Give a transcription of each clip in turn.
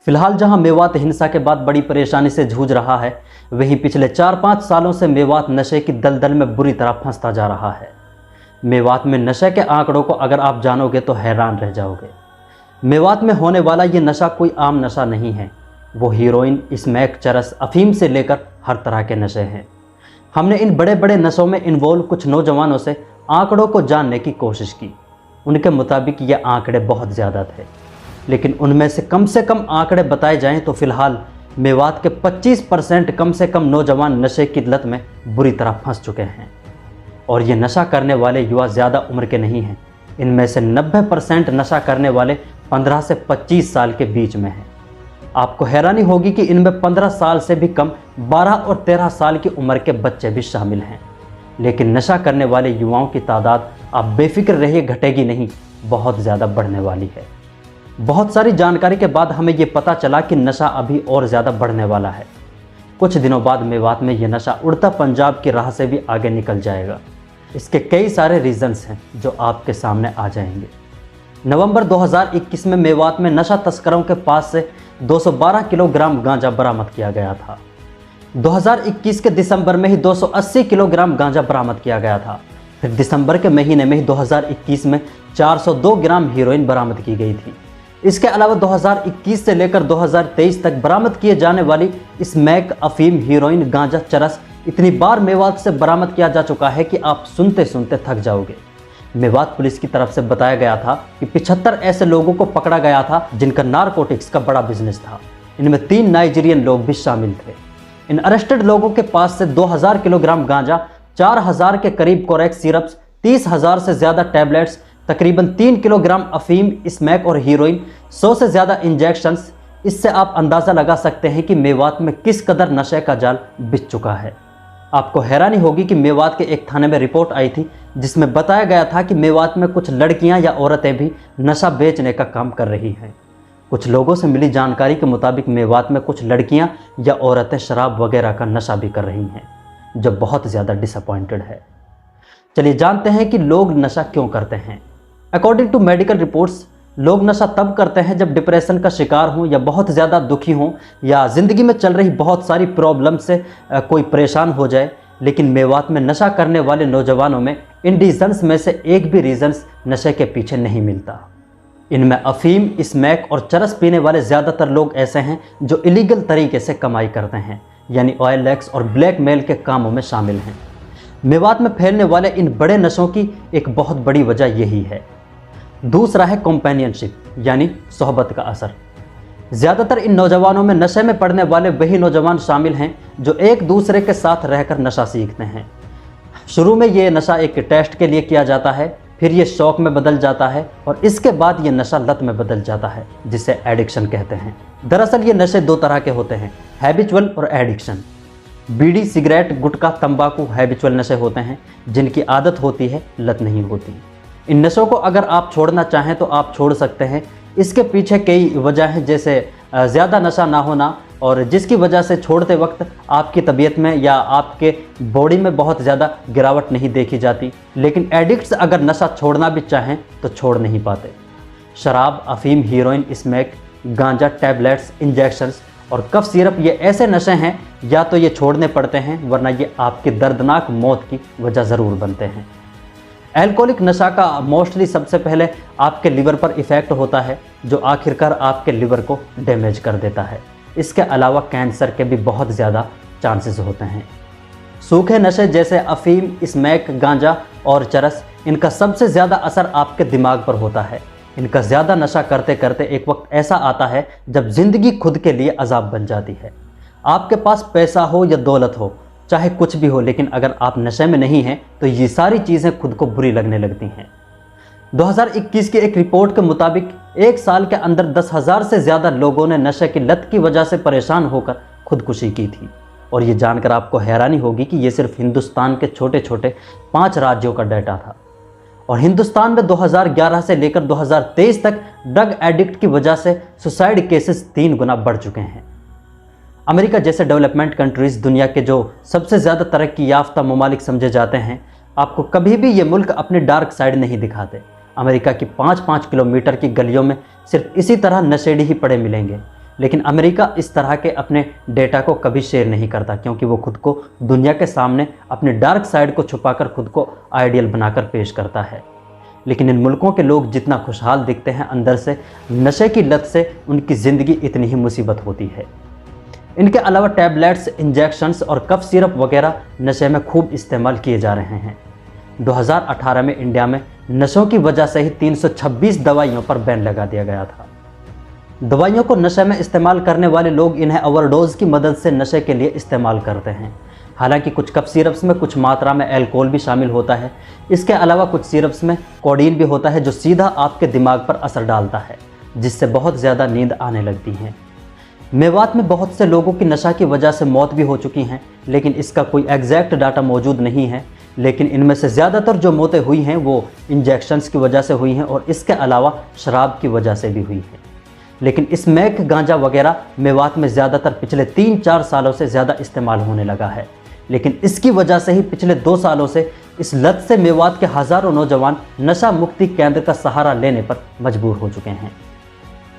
फिलहाल जहां मेवात हिंसा के बाद बड़ी परेशानी से जूझ रहा है, वहीं पिछले 4-5 सालों से मेवात नशे की दलदल में बुरी तरह फंसता जा रहा है। मेवात में नशे के आंकड़ों को अगर आप जानोगे तो हैरान रह जाओगे। मेवात में होने वाला ये नशा कोई आम नशा नहीं है, वो हीरोइन, स्मैक, चरस, अफीम से लेकर हर तरह के नशे हैं। हमने इन बड़े बड़े नशों में इन्वॉल्व कुछ नौजवानों से आंकड़ों को जानने की कोशिश की। उनके मुताबिक ये आंकड़े बहुत ज़्यादा थे, लेकिन उनमें से कम आंकड़े बताए जाएं तो फिलहाल मेवात के 25% कम से कम नौजवान नशे की लत में बुरी तरह फंस चुके हैं। और ये नशा करने वाले युवा ज़्यादा उम्र के नहीं हैं। इनमें से 90% नशा करने वाले 15 से 25 साल के बीच में हैं। आपको हैरानी होगी कि इनमें 15 साल से भी कम 12 और 13 साल की उम्र के बच्चे भी शामिल हैं। लेकिन नशा करने वाले युवाओं की तादाद, आप बेफिक्र रहिए, घटेगी नहीं, बहुत ज़्यादा बढ़ने वाली है। बहुत सारी जानकारी के बाद हमें ये पता चला कि नशा अभी और ज़्यादा बढ़ने वाला है। कुछ दिनों बाद मेवात में ये नशा उड़ता पंजाब की राह से भी आगे निकल जाएगा। इसके कई सारे रीजंस हैं जो आपके सामने आ जाएंगे। नवंबर 2021 में मेवात में नशा तस्करों के पास से 212 किलोग्राम गांजा बरामद किया गया था। 2021 के दिसंबर में ही 280 किलोग्राम गांजा बरामद किया गया था। फिर दिसंबर के महीने में ही 2021 में 402 ग्राम हीरोइन बरामद की गई थी। इसके अलावा 2021 से लेकर 2023 तक बरामद किए जाने वाली स्मैक, अफीम, हीरोइन, गांजा, चरस इतनी बार मेवात से बरामद किया जा चुका है कि आप सुनते सुनते थक जाओगे। मेवात पुलिस की तरफ से बताया गया था कि 75 ऐसे लोगों को पकड़ा गया था जिनका नारकोटिक्स का बड़ा बिजनेस था। इनमें 3 नाइजीरियन लोग भी शामिल थे। इन अरेस्टेड लोगों के पास से 2000 किलोग्राम गांजा, 4000 के करीब कोरेक्स सिरप्स, 30,000 से ज़्यादा टैबलेट्स, तकरीबन 3 किलोग्राम अफीम, स्मैक और हीरोइन, 100 से ज़्यादा इंजेक्शंस। इससे आप अंदाज़ा लगा सकते हैं कि मेवात में किस कदर नशे का जाल बिछ चुका है। आपको हैरानी होगी कि मेवात के एक थाने में रिपोर्ट आई थी जिसमें बताया गया था कि मेवात में कुछ लड़कियां या औरतें भी नशा बेचने का काम कर रही हैं। कुछ लोगों से मिली जानकारी के मुताबिक मेवात में कुछ लड़कियां या औरतें शराब वगैरह का नशा भी कर रही हैं, जो बहुत ज़्यादा डिसअपॉइंटेड है। चलिए जानते हैं कि लोग नशा क्यों करते हैं। अकॉर्डिंग टू मेडिकल रिपोर्ट्स, लोग नशा तब करते हैं जब डिप्रेशन का शिकार हों या बहुत ज़्यादा दुखी हों या ज़िंदगी में चल रही बहुत सारी प्रॉब्लम से कोई परेशान हो जाए। लेकिन मेवात में नशा करने वाले नौजवानों में इन रीजन्स में से एक भी रीजन्स नशे के पीछे नहीं मिलता। इनमें अफीम, स्मैक और चरस पीने वाले ज़्यादातर लोग ऐसे हैं जो इलीगल तरीके से कमाई करते हैं, यानी OLX और ब्लैकमेल के कामों में शामिल हैं। मेवात में फैलने वाले इन बड़े नशों की एक बहुत बड़ी वजह यही है। दूसरा है कॉम्पेनियनशिप, यानी सोहबत का असर। ज़्यादातर इन नौजवानों में नशे में पड़ने वाले वही नौजवान शामिल हैं जो एक दूसरे के साथ रहकर नशा सीखते हैं। शुरू में ये नशा एक टेस्ट के लिए किया जाता है, फिर ये शौक में बदल जाता है और इसके बाद ये नशा लत में बदल जाता है, जिसे एडिक्शन कहते हैं। दरअसल ये नशे 2 तरह के होते हैं, हैबिचुअल और एडिक्शन। बीड़ी, सिगरेट, गुटखा, तंबाकू हैबिचुअल नशे होते हैं जिनकी आदत होती है, लत नहीं होती। इन नशों को अगर आप छोड़ना चाहें तो आप छोड़ सकते हैं। इसके पीछे कई वजह हैं, जैसे ज़्यादा नशा ना होना, और जिसकी वजह से छोड़ते वक्त आपकी तबीयत में या आपके बॉडी में बहुत ज़्यादा गिरावट नहीं देखी जाती। लेकिन एडिक्ट्स अगर नशा छोड़ना भी चाहें तो छोड़ नहीं पाते। शराब, अफीम, हीरोइन, स्मैक, गांजा, टैबलेट्स, इंजेक्शंस और कफ सिरप ये ऐसे नशे हैं, या तो ये छोड़ने पड़ते हैं वरना ये आपकी दर्दनाक मौत की वजह ज़रूर बनते हैं। एल्कोहलिक नशा का मोस्टली सबसे पहले आपके लिवर पर इफ़ेक्ट होता है, जो आखिरकार आपके लिवर को डैमेज कर देता है। इसके अलावा कैंसर के भी बहुत ज़्यादा चांसेस होते हैं। सूखे नशे जैसे अफीम, स्मैक, गांजा और चरस, इनका सबसे ज़्यादा असर आपके दिमाग पर होता है। इनका ज़्यादा नशा करते करते एक वक्त ऐसा आता है जब ज़िंदगी खुद के लिए अजाब बन जाती है। आपके पास पैसा हो या दौलत हो, चाहे कुछ भी हो, लेकिन अगर आप नशे में नहीं हैं तो ये सारी चीज़ें खुद को बुरी लगने लगती हैं। 2021 की एक रिपोर्ट के मुताबिक 1 साल के अंदर 10,000 से ज़्यादा लोगों ने नशे की लत की वजह से परेशान होकर खुदकुशी की थी। और ये जानकर आपको हैरानी होगी कि ये सिर्फ हिंदुस्तान के छोटे छोटे 5 राज्यों का डाटा था। और हिंदुस्तान में 2011 से लेकर 2023 तक ड्रग एडिक्ट की वजह से सुसाइड केसेस 3 गुना बढ़ चुके हैं। अमेरिका जैसे डेवलपमेंट कंट्रीज़, दुनिया के जो सबसे ज़्यादा तरक्की याफ्ता ममालिक समझे जाते हैं, आपको कभी भी ये मुल्क अपने डार्क साइड नहीं दिखाते। अमेरिका की 5-5 किलोमीटर की गलियों में सिर्फ इसी तरह नशेड़ी ही पड़े मिलेंगे। लेकिन अमेरिका इस तरह के अपने डेटा को कभी शेयर नहीं करता, क्योंकि वो खुद को दुनिया के सामने अपने डार्क साइड को छुपाकर खुद को आइडियल बनाकर पेश करता है। लेकिन इन मुल्कों के लोग जितना खुशहाल दिखते हैं, अंदर से नशे की लत से उनकी ज़िंदगी इतनी ही मुसीबत होती है। इनके अलावा टैबलेट्स, इंजेक्शंस और कफ सिरप वगैरह नशे में खूब इस्तेमाल किए जा रहे हैं। 2018 में इंडिया में नशों की वजह से ही 326 दवाइयों पर बैन लगा दिया गया था। दवाइयों को नशे में इस्तेमाल करने वाले लोग इन्हें ओवरडोज की मदद से नशे के लिए इस्तेमाल करते हैं। हालांकि कुछ कफ सिरप्स में कुछ मात्रा में अल्कोहल भी शामिल होता है। इसके अलावा कुछ सिरप्स में कोडीन भी होता है, जो सीधा आपके दिमाग पर असर डालता है, जिससे बहुत ज़्यादा नींद आने लगती है। मेवात में बहुत से लोगों की नशा की वजह से मौत भी हो चुकी हैं, लेकिन इसका कोई एग्जैक्ट डाटा मौजूद नहीं है। लेकिन इनमें से ज़्यादातर जो मौतें हुई हैं वो इंजेक्शंस की वजह से हुई हैं और इसके अलावा शराब की वजह से भी हुई हैं। लेकिन इस मैक, गांजा वगैरह मेवात में ज़्यादातर पिछले 3-4 सालों से ज़्यादा इस्तेमाल होने लगा है। लेकिन इसकी वजह से ही पिछले 2 सालों से इस लत से मेवात के हज़ारों नौजवान नशा मुक्ति केंद्र का सहारा लेने पर मजबूर हो चुके हैं।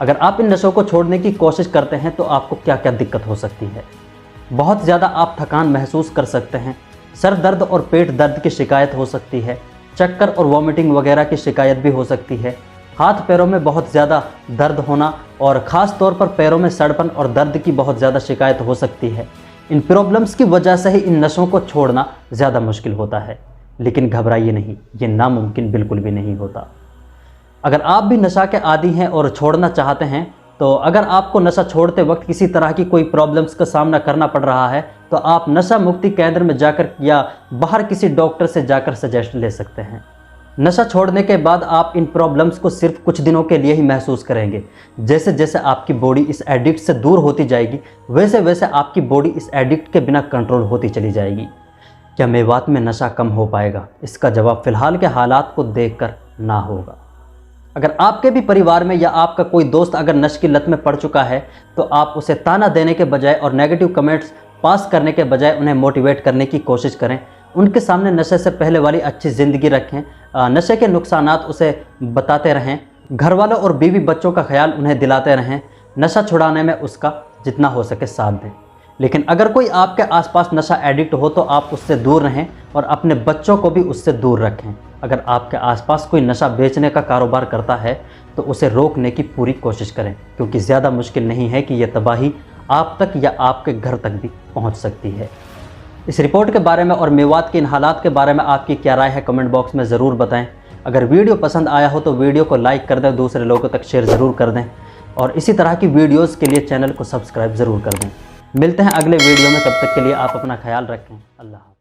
अगर आप इन नशों को छोड़ने की कोशिश करते हैं तो आपको क्या क्या दिक्कत हो सकती है। बहुत ज़्यादा आप थकान महसूस कर सकते हैं, सर दर्द और पेट दर्द की शिकायत हो सकती है, चक्कर और वॉमिटिंग वगैरह की शिकायत भी हो सकती है, हाथ पैरों में बहुत ज़्यादा दर्द होना और ख़ास तौर पर पैरों में सड़पन और दर्द की बहुत ज़्यादा शिकायत हो सकती है। इन प्रॉब्लम्स की वजह से ही इन नशों को छोड़ना ज़्यादा मुश्किल होता है। लेकिन घबराइए नहीं, ये नामुमकिन बिल्कुल भी नहीं होता। अगर आप भी नशा के आदी हैं और छोड़ना चाहते हैं, तो अगर आपको नशा छोड़ते वक्त किसी तरह की कोई प्रॉब्लम्स का सामना करना पड़ रहा है, तो आप नशा मुक्ति केंद्र में जाकर या बाहर किसी डॉक्टर से जाकर सजेशन ले सकते हैं। नशा छोड़ने के बाद आप इन प्रॉब्लम्स को सिर्फ कुछ दिनों के लिए ही महसूस करेंगे। जैसे जैसे आपकी बॉडी इस एडिक्ट से दूर होती जाएगी, वैसे वैसे आपकी बॉडी इस एडिक्ट के बिना कंट्रोल होती चली जाएगी। क्या मेवात में नशा कम हो पाएगा? इसका जवाब फ़िलहाल के हालात को देखकर ना होगा। अगर आपके भी परिवार में या आपका कोई दोस्त अगर नशे की लत में पड़ चुका है, तो आप उसे ताना देने के बजाय और नेगेटिव कमेंट्स पास करने के बजाय उन्हें मोटिवेट करने की कोशिश करें। उनके सामने नशे से पहले वाली अच्छी ज़िंदगी रखें, नशे के नुकसानात उसे बताते रहें, घर वालों और बीवी बच्चों का ख्याल उन्हें दिलाते रहें, नशा छुड़ाने में उसका जितना हो सके साथ दें। लेकिन अगर कोई आपके आसपास नशा एडिक्ट हो तो आप उससे दूर रहें और अपने बच्चों को भी उससे दूर रखें। अगर आपके आसपास कोई नशा बेचने का कारोबार करता है तो उसे रोकने की पूरी कोशिश करें, क्योंकि ज़्यादा मुश्किल नहीं है कि यह तबाही आप तक या आपके घर तक भी पहुंच सकती है। इस रिपोर्ट के बारे में और मेवात के इन हालात के बारे में आपकी क्या राय है, कमेंट बॉक्स में ज़रूर बताएं। अगर वीडियो पसंद आया हो तो वीडियो को लाइक कर दें, दूसरे लोगों तक शेयर ज़रूर कर दें और इसी तरह की वीडियोज़ के लिए चैनल को सब्सक्राइब ज़रूर कर दें। मिलते हैं अगले वीडियो में, तब तक के लिए आप अपना ख्याल रखें। अल्लाह।